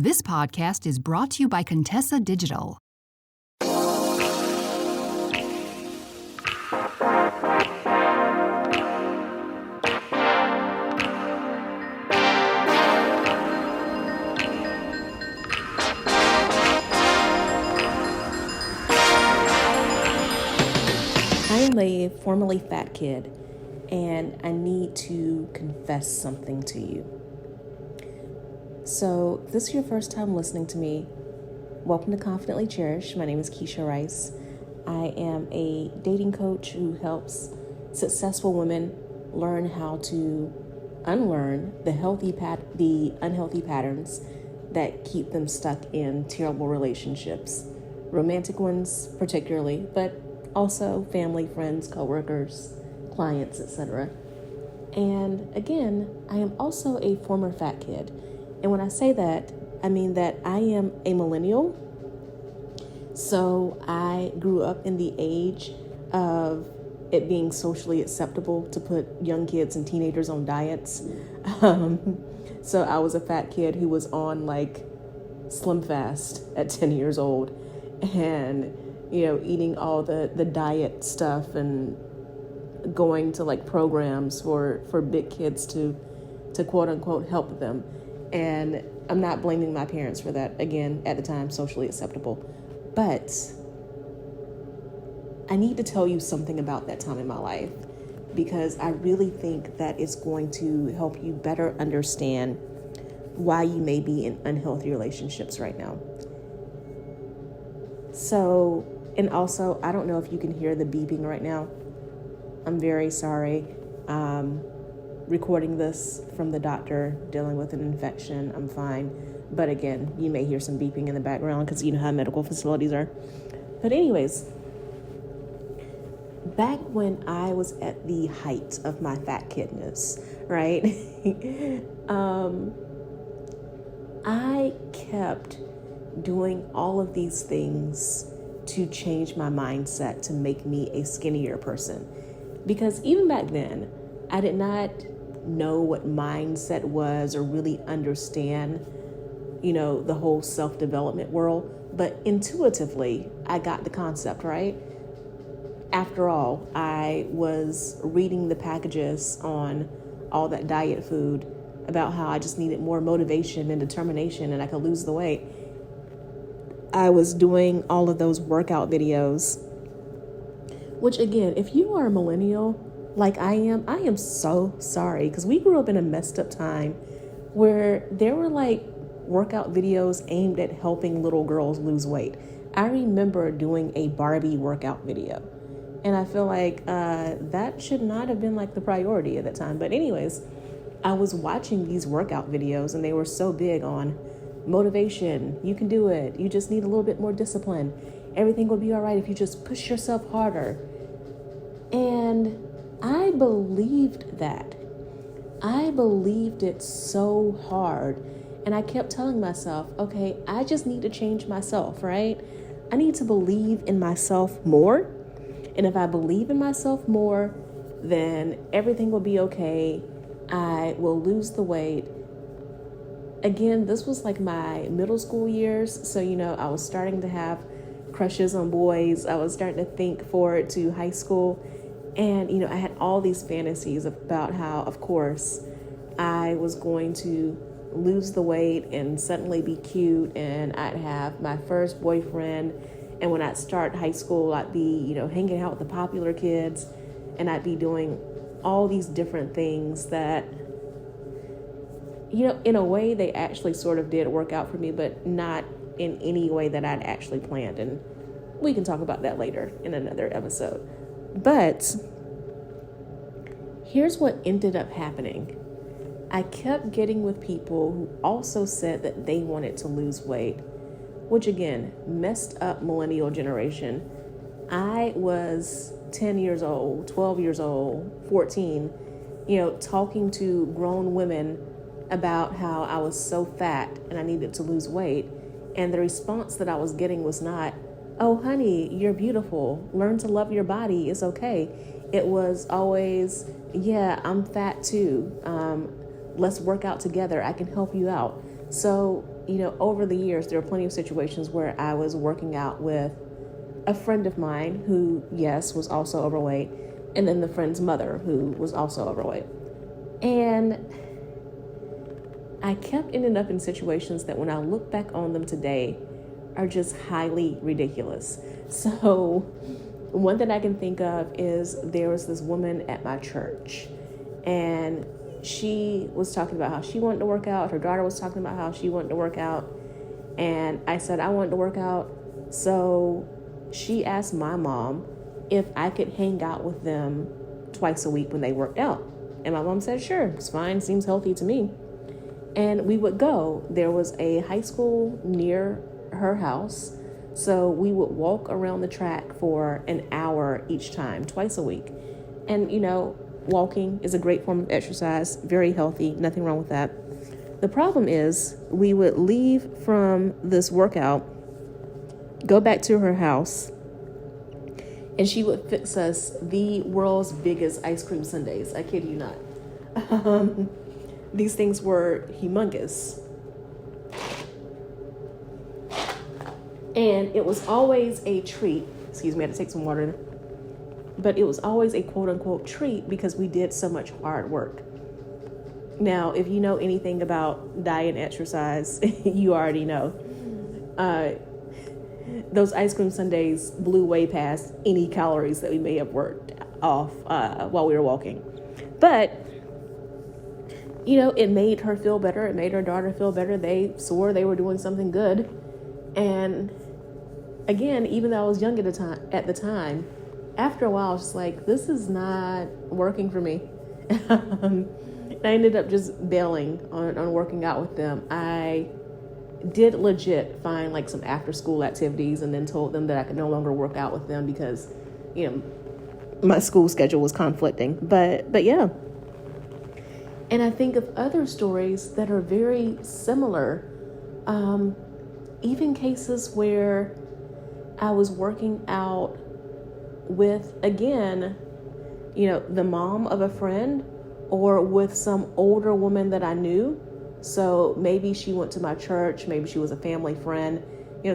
This podcast is brought to you by Contessa Digital. I am a formerly fat kid, and I need to confess something to you. So, if this is your first time listening to me, welcome to Confidently Cherished. My name is Keshia Rice. I am a dating coach who helps successful women learn how to unlearn the unhealthy patterns that keep them stuck in terrible relationships, romantic ones particularly, but also family, friends, coworkers, clients, etc. And again, I am also a former fat kid. And when I say that, I mean that I am a millennial. So I grew up in the age of it being socially acceptable to put young kids and teenagers on diets. So I was a fat kid who was on like Slim Fast at 10 years old and, eating all the diet stuff and going to like programs for big kids to quote unquote help them. And I'm not blaming my parents for that. Again, at the time, socially acceptable. But I need to tell you something about that time in my life because I really think that it's going to help you better understand why you may be in unhealthy relationships right now. So, and also, I don't know if you can hear the beeping right now. I'm very sorry. Recording this from the doctor, dealing with an infection. I'm fine. But again, you may hear some beeping in the background because you know how medical facilities are. But anyways, back when I was at the height of my fat kidness, right? I kept doing all of these things to change my mindset to make me a skinnier person. Because even back then, I did not know what mindset was or really understand, the whole self-development world. But intuitively, I got the concept, right? After all, I was reading the packages on all that diet food about how I just needed more motivation and determination and I could lose the weight. I was doing all of those workout videos, which again, if you are a millennial, like I am so sorry because we grew up in a messed up time where there were like workout videos aimed at helping little girls lose weight. I remember doing a Barbie workout video and I feel like that should not have been like the priority at that time. But anyways, I was watching these workout videos and they were so big on motivation. You can do it. You just need a little bit more discipline. Everything will be all right if you just push yourself harder. And I believed that. I believed it so hard. And I kept telling myself, okay, I just need to change myself, right? I need to believe in myself more. And if I believe in myself more, then everything will be okay. I will lose the weight. Again, this was like my middle school years. So, I was starting to have crushes on boys. I was starting to think forward to high school. And, I had all these fantasies about how, of course, I was going to lose the weight and suddenly be cute and I'd have my first boyfriend. And when I'd start high school, I'd be, hanging out with the popular kids and I'd be doing all these different things that, in a way they actually sort of did work out for me, but not in any way that I'd actually planned. And we can talk about that later in another episode. But here's what ended up happening. I kept getting with people who also said that they wanted to lose weight, which again, messed up millennial generation. I was 10 years old, 12 years old, 14, talking to grown women about how I was so fat and I needed to lose weight. And the response that I was getting was not, oh, honey, you're beautiful. Learn to love your body. It's okay. It was always, yeah, I'm fat too. Let's work out together. I can help you out. So, over the years, there were plenty of situations where I was working out with a friend of mine who, yes, was also overweight, and then the friend's mother who was also overweight. And I kept ending up in situations that when I look back on them today are just highly ridiculous. So one that I can think of is there was this woman at my church, and she was talking about how she wanted to work out. Her daughter was talking about how she wanted to work out. And I said I wanted to work out. So she asked my mom if I could hang out with them twice a week when they worked out. And my mom said, sure, it's fine. Seems healthy to me. And we would go. There was a high school near her house. So we would walk around the track for an hour each time, twice a week. And, walking is a great form of exercise, very healthy, nothing wrong with that. The problem is we would leave from this workout, go back to her house, and she would fix us the world's biggest ice cream sundaes. I kid you not. These things were humongous. And it was always a treat. Excuse me, I had to take some water. But it was always a quote unquote treat because we did so much hard work. Now, if you know anything about diet and exercise, you already know. Those ice cream sundaes blew way past any calories that we may have worked off while we were walking. But, it made her feel better. It made her daughter feel better. They swore they were doing something good. And again, even though I was young at the time, after a while, I was just like, this is not working for me. I ended up just bailing on working out with them. I did legit find like some after school activities and then told them that I could no longer work out with them because, my school schedule was conflicting. But yeah. And I think of other stories that are very similar. Even cases where I was working out with, again, the mom of a friend or with some older woman that I knew. So maybe she went to my church, maybe she was a family friend,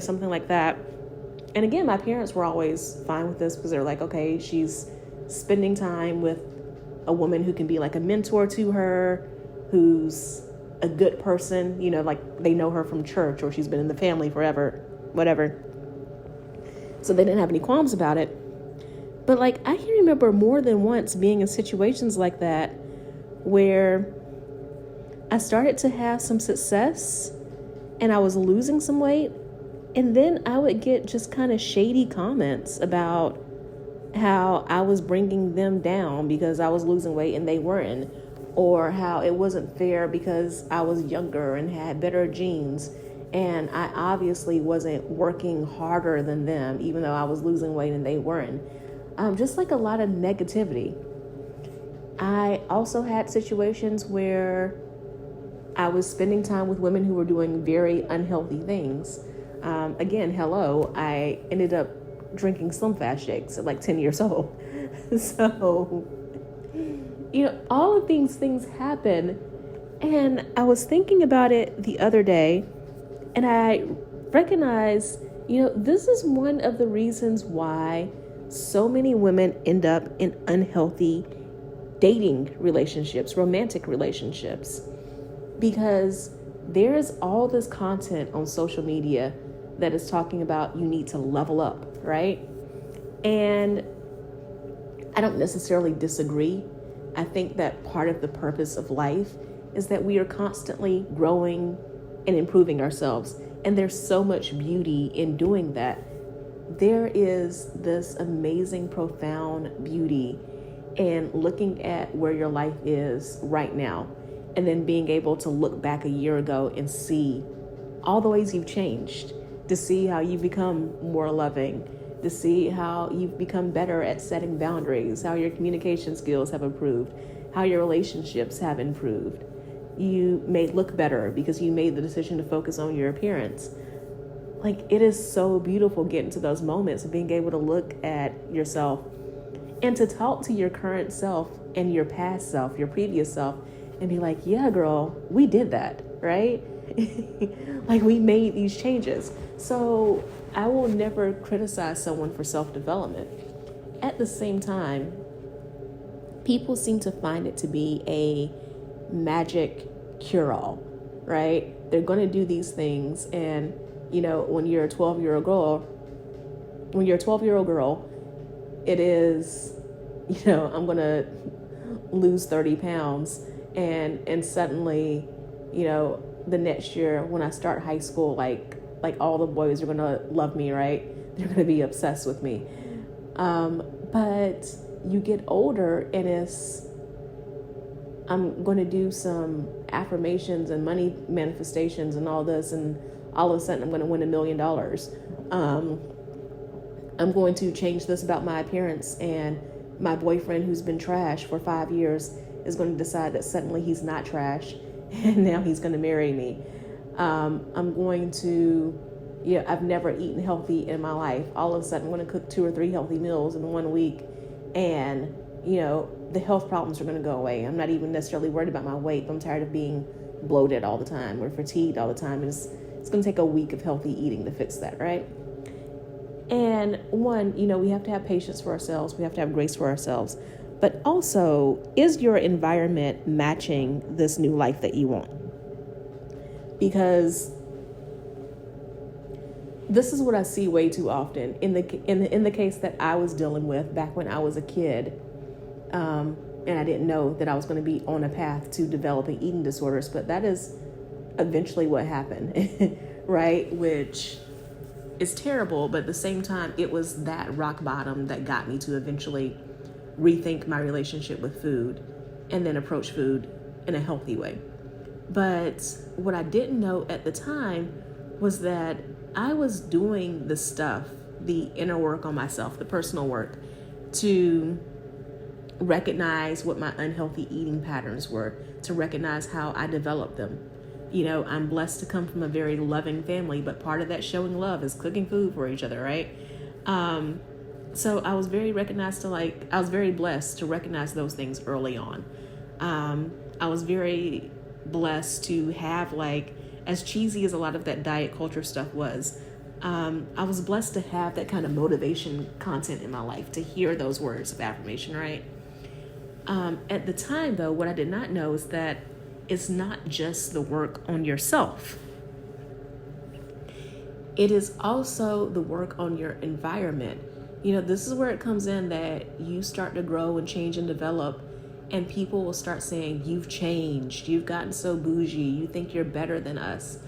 something like that. And again, my parents were always fine with this because they're like, okay, she's spending time with a woman who can be like a mentor to her, who's a good person, like they know her from church or she's been in the family forever, whatever. So they didn't have any qualms about it. But like, I can remember more than once being in situations like that where I started to have some success and I was losing some weight. And then I would get just kind of shady comments about how I was bringing them down because I was losing weight and they weren't, or how it wasn't fair because I was younger and had better genes. And I obviously wasn't working harder than them, even though I was losing weight and they weren't. Just like a lot of negativity. I also had situations where I was spending time with women who were doing very unhealthy things. Again, hello, I ended up drinking Slim Fast shakes at like 10 years old. So, all of these things happen. And I was thinking about it the other day, and I recognized, this is one of the reasons why so many women end up in unhealthy dating relationships, romantic relationships, because there is all this content on social media that is talking about you need to level up, right? And I don't necessarily disagree. I think that part of the purpose of life is that we are constantly growing and improving ourselves. And there's so much beauty in doing that. There is this amazing, profound beauty in looking at where your life is right now, and then being able to look back a year ago and see all the ways you've changed, to see how you've become more loving, to see how you've become better at setting boundaries, how your communication skills have improved, how your relationships have improved. You may look better because you made the decision to focus on your appearance. Like, it is so beautiful getting to those moments of being able to look at yourself and to talk to your current self and your past self, your previous self, and be like, yeah, girl, we did that, right? Like, we made these changes. So I will never criticize someone for self-development. At the same time, people seem to find it to be a magic cure-all, right? They're going to do these things. And, when you're a 12-year-old girl, it is, I'm going to lose 30 pounds. And suddenly, the next year when I start high school, like all the boys are going to love me, right? They're going to be obsessed with me. But you get older and I'm going to do some affirmations and money manifestations and all this, and all of a sudden I'm going to win $1 million. I'm going to change this about my appearance, and my boyfriend, who's been trash for 5 years, is going to decide that suddenly he's not trash, and now he's going to marry me. I'm going to, I've never eaten healthy in my life. All of a sudden I'm going to cook 2 or 3 healthy meals in 1 week, and the health problems are going to go away. I'm not even necessarily worried about my weight, but I'm tired of being bloated all the time or fatigued all the time. And it's going to take a week of healthy eating to fix that, right? And one, we have to have patience for ourselves. We have to have grace for ourselves. But also, is your environment matching this new life that you want? Because this is what I see way too often in the case that I was dealing with back when I was a kid. And I didn't know that I was going to be on a path to developing eating disorders, but that is eventually what happened, right? Which is terrible, but at the same time, it was that rock bottom that got me to eventually rethink my relationship with food and then approach food in a healthy way. But what I didn't know at the time was that I was doing the stuff, the inner work on myself, the personal work, to recognize what my unhealthy eating patterns were, to recognize how I developed them. I'm blessed to come from a very loving family, but part of that showing love is cooking food for each other, right? So I was very blessed to recognize those things early on. I was very blessed to have, as cheesy as a lot of that diet culture stuff was, I was blessed to have that kind of motivation content in my life, to hear those words of affirmation, right? At the time, though, what I did not know is that it's not just the work on yourself. It is also the work on your environment. This is where it comes in that you start to grow and change and develop, and people will start saying, you've changed, you've gotten so bougie, you think you're better than us.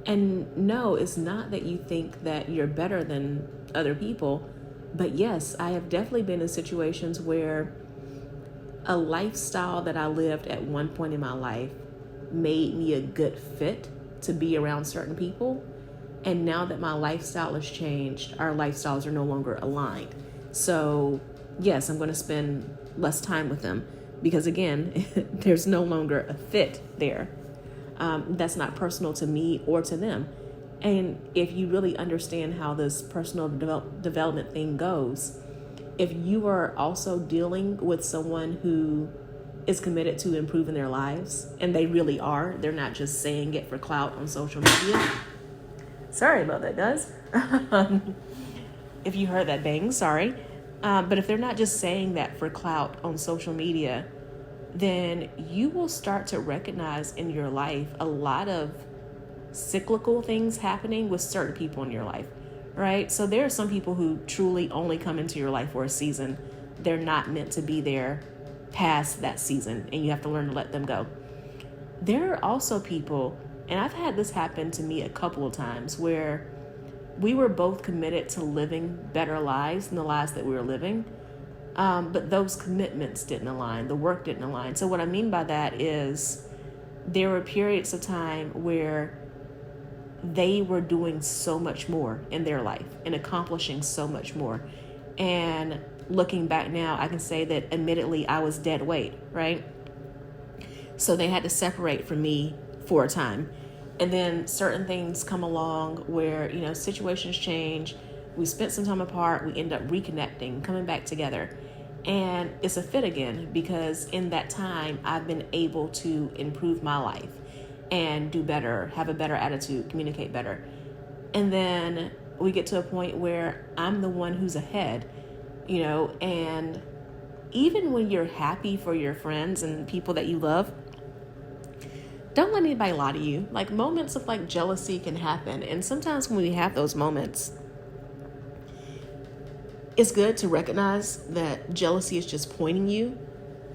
And no, it's not that you think that you're better than other people, but yes, I have definitely been in situations where a lifestyle that I lived at one point in my life made me a good fit to be around certain people. And now that my lifestyle has changed, our lifestyles are no longer aligned. So yes, I'm going to spend less time with them because, again, there's no longer a fit there. That's not personal to me or to them. And if you really understand how this personal development thing goes, if you are also dealing with someone who is committed to improving their lives, and they really are, they're not just saying it for clout on social media. Sorry about that, guys. If you heard that bang, sorry. But if they're not just saying that for clout on social media, then you will start to recognize in your life a lot of cyclical things happening with certain people in your life, right? So there are some people who truly only come into your life for a season. They're not meant to be there past that season, and you have to learn to let them go. There are also people, and I've had this happen to me a couple of times, where we were both committed to living better lives than the lives that we were living. But those commitments didn't align. The work didn't align. So what I mean by that is there were periods of time where they were doing so much more in their life and accomplishing so much more. And looking back now, I can say that admittedly I was dead weight, right? So they had to separate from me for a time. And then certain things come along where, situations change. We spent some time apart. We end up reconnecting, coming back together. And it's a fit again because in that time, I've been able to improve my life. and do better, have a better attitude, communicate better. And then we get to a point where I'm the one who's ahead, and even when you're happy for your friends and people that you love, don't let anybody lie to you. Like, moments of like jealousy can happen. And sometimes when we have those moments, it's good to recognize that jealousy is just pointing you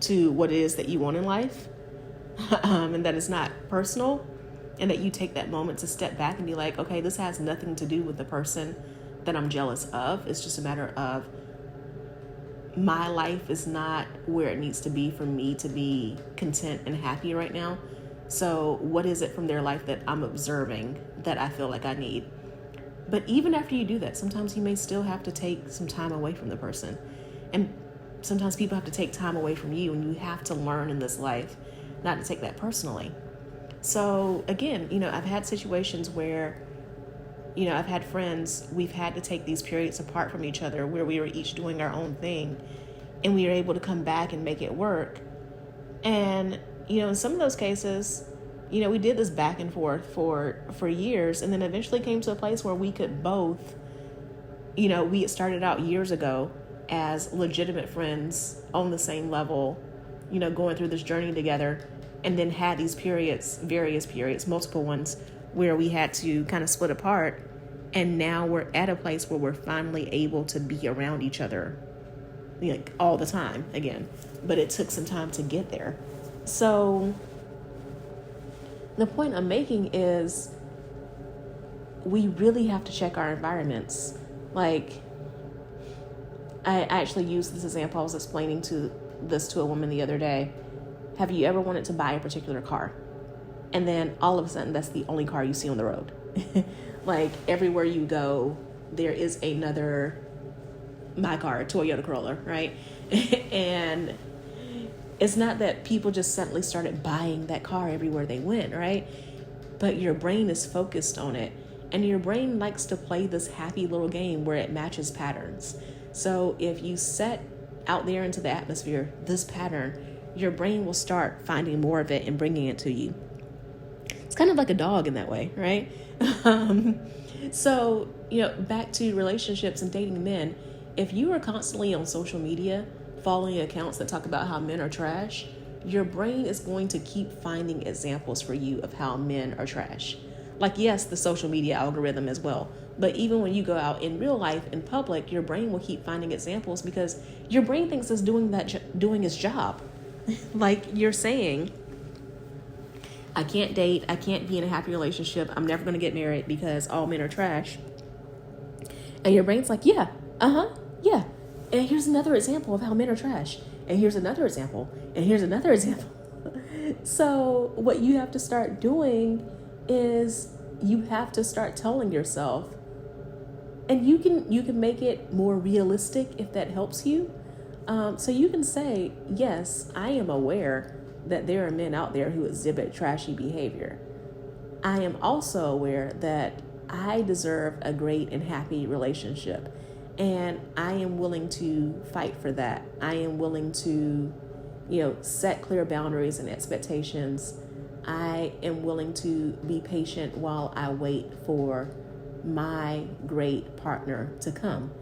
to what it is that you want in life, and that it's not personal, and that you take that moment to step back and be like, okay, this has nothing to do with the person that I'm jealous of. It's just a matter of my life is not where it needs to be for me to be content and happy right now. So what is it from their life that I'm observing that I feel like I need? But even after you do that, sometimes you may still have to take some time away from the person. And sometimes people have to take time away from you, and you have to learn in this life not to take that personally. So again, I've had situations where, I've had friends, we've had to take these periods apart from each other where we were each doing our own thing, and we were able to come back and make it work. And, in some of those cases, we did this back and forth for years, and then eventually came to a place where we could both, we had started out years ago as legitimate friends on the same level, going through this journey together, and then had these periods, various periods, multiple ones, where we had to kind of split apart. And now we're at a place where we're finally able to be around each other, like, all the time again. But it took some time to get there. So the point I'm making is we really have to check our environments. Like, I actually used this example. I was explaining this to a woman the other day. Have you ever wanted to buy a particular car? And then all of a sudden, that's the only car you see on the road. Like, everywhere you go, there is another, my car, Toyota Corolla, right? And it's not that people just suddenly started buying that car everywhere they went, right? But your brain is focused on it. And your brain likes to play this happy little game where it matches patterns. So if you set out there into the atmosphere this pattern, your brain will start finding more of it and bringing it to you. It's kind of like a dog in that way, right? So, back to relationships and dating men. If you are constantly on social media following accounts that talk about how men are trash, your brain is going to keep finding examples for you of how men are trash. Like, yes, the social media algorithm as well. But even when you go out in real life, in public, your brain will keep finding examples because your brain thinks it's doing its job. Like, you're saying, I can't date, I can't be in a happy relationship, I'm never going to get married because all men are trash. And your brain's like, yeah. And here's another example of how men are trash. And here's another example. And here's another example. So what you have to start doing is you have to start telling yourself, and you can make it more realistic if that helps you. So you can say, yes, I am aware that there are men out there who exhibit trashy behavior. I am also aware that I deserve a great and happy relationship, and I am willing to fight for that. I am willing to, set clear boundaries and expectations. I am willing to be patient while I wait for my great partner to come.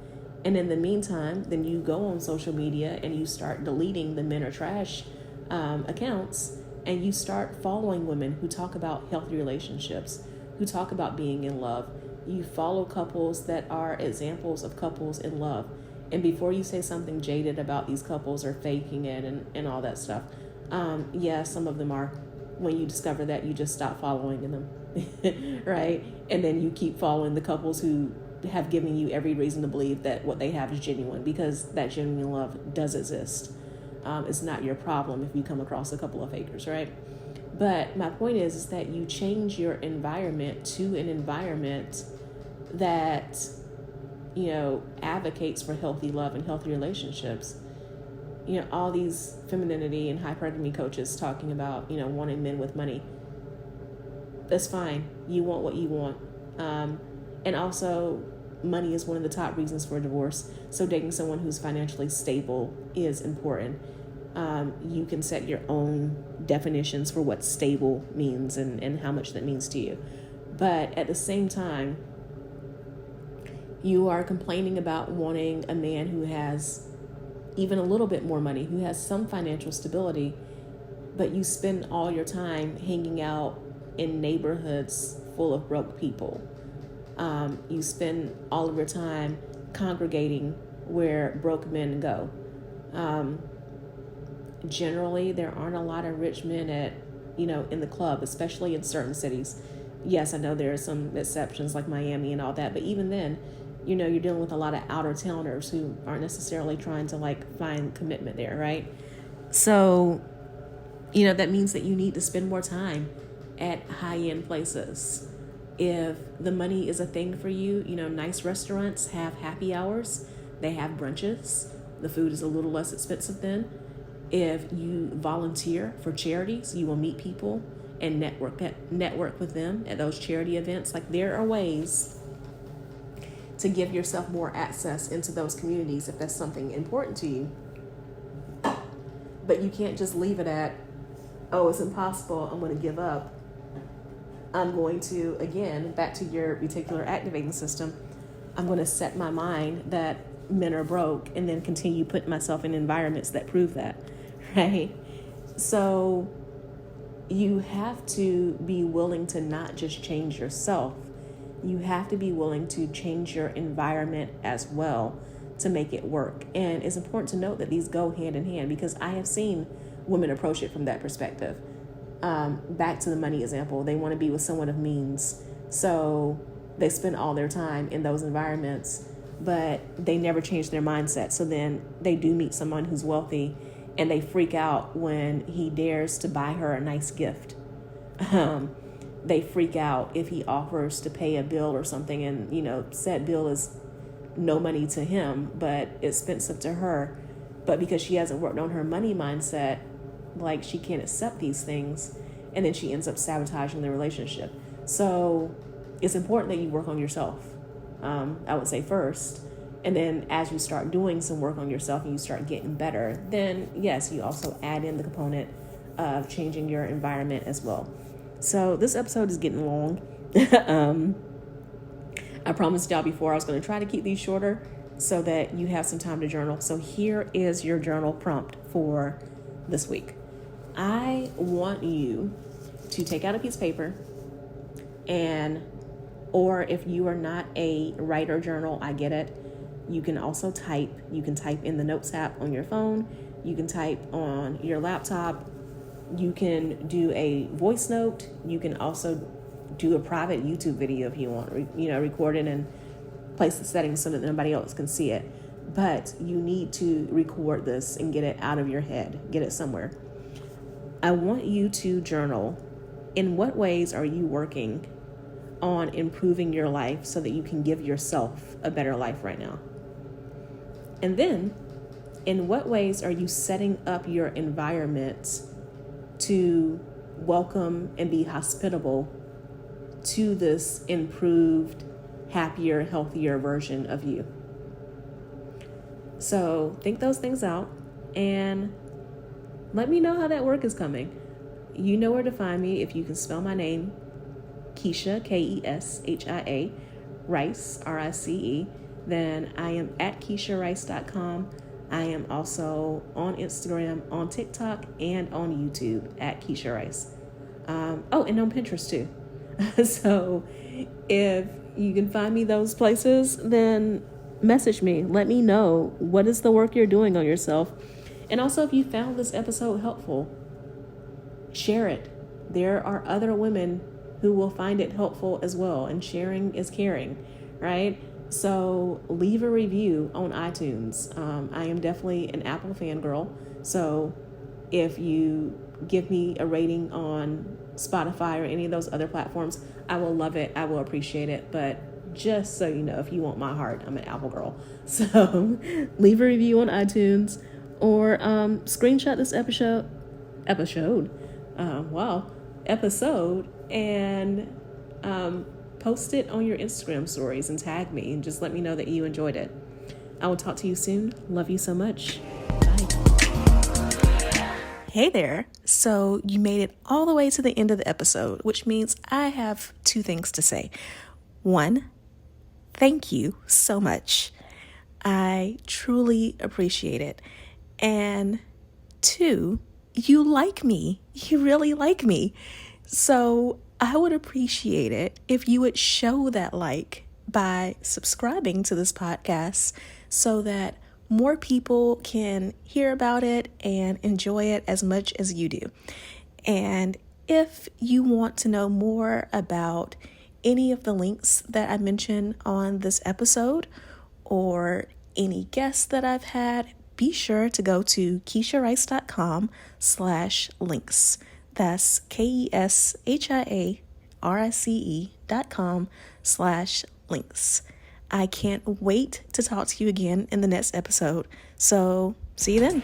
And in the meantime, then you go on social media and you start deleting the men are trash accounts, and you start following women who talk about healthy relationships, who talk about being in love. You follow couples that are examples of couples in love. And before you say something jaded about these couples are faking it and all that stuff, some of them are. When you discover that, you just stop following them, right? And then you keep following the couples who have given you every reason to believe that what they have is genuine, because that genuine love does exist. It's not your problem if you come across a couple of fakers, right? But my point is that you change your environment to an environment that, advocates for healthy love and healthy relationships. All these femininity and hypergamy coaches talking about, wanting men with money. That's fine. You want what you want. And also, money is one of the top reasons for divorce. So dating someone who's financially stable is important. You can set your own definitions for what stable means and how much that means to you. But at the same time, you are complaining about wanting a man who has even a little bit more money, who has some financial stability, but you spend all your time hanging out in neighborhoods full of broke people. You spend all of your time congregating where broke men go. Generally, there aren't a lot of rich men in the club, especially in certain cities. Yes, I know there are some exceptions like Miami and all that, but even then, you're dealing with a lot of outer towners who aren't necessarily trying to find commitment there, right? So, that means that you need to spend more time at high-end places. If the money is a thing for you, nice restaurants have happy hours. They have brunches. The food is a little less expensive then. If you volunteer for charities, you will meet people and network with them at those charity events. There are ways to give yourself more access into those communities if that's something important to you. But you can't just leave it at, oh, it's impossible, I'm going to give up. I'm going to, again, back to your reticular activating system, I'm going to set my mind that men are broke and then continue putting myself in environments that prove that, right? So you have to be willing to not just change yourself. You have to be willing to change your environment as well to make it work. And it's important to note that these go hand in hand, because I have seen women approach it from that perspective. Back to the money example, they want to be with someone of means. So they spend all their time in those environments, but they never change their mindset. So then they do meet someone who's wealthy and they freak out when he dares to buy her a nice gift. They freak out if he offers to pay a bill or something, and said bill is no money to him but expensive to her. But because she hasn't worked on her money mindset, she can't accept these things, and then she ends up sabotaging the relationship. So it's important that you work on yourself, I would say first. And then as you start doing some work on yourself and you start getting better, then yes, you also add in the component of changing your environment as well. So this episode is getting long. I promised y'all before I was going to try to keep these shorter so that you have some time to journal. So here is your journal prompt for this week. I want you to take out a piece of paper or if you are not a writer journal, I get it. You can also type. You can type in the Notes app on your phone. You can type on your laptop. You can do a voice note. You can also do a private YouTube video if you want, record it and place the settings so that nobody else can see it. But you need to record this and get it out of your head, get it somewhere. I want you to journal. In what ways are you working on improving your life so that you can give yourself a better life right now? And then, in what ways are you setting up your environment to welcome and be hospitable to this improved, happier, healthier version of you? So think those things out and let me know how that work is coming. You know where to find me if you can spell my name, Keshia, Keshia, Rice, Rice. Then I am at KeshiaRice.com. I am also on Instagram, on TikTok, and on YouTube at Keshia Rice. And on Pinterest too. So if you can find me those places, then message me. Let me know what is the work you're doing on yourself. And also, if you found this episode helpful, share it. There are other women who will find it helpful as well. And sharing is caring, right? So leave a review on iTunes. I am definitely an Apple fangirl. So if you give me a rating on Spotify or any of those other platforms, I will love it. I will appreciate it. But just so you know, if you want my heart, I'm an Apple girl. So leave a review on iTunes or screenshot this episode and post it on your Instagram stories and tag me and just let me know that you enjoyed it. I will talk to you soon. Love you so much. Bye. Hey there. So you made it all the way to the end of the episode, which means I have two things to say. One, thank you so much. I truly appreciate it. And two, you like me. You really like me. So I would appreciate it if you would show that like by subscribing to this podcast so that more people can hear about it and enjoy it as much as you do. And if you want to know more about any of the links that I mentioned on this episode or any guests that I've had, be sure to go to KeshiaRice.com/links. That's KeshiaRice.com/links. I can't wait to talk to you again in the next episode. So see you then.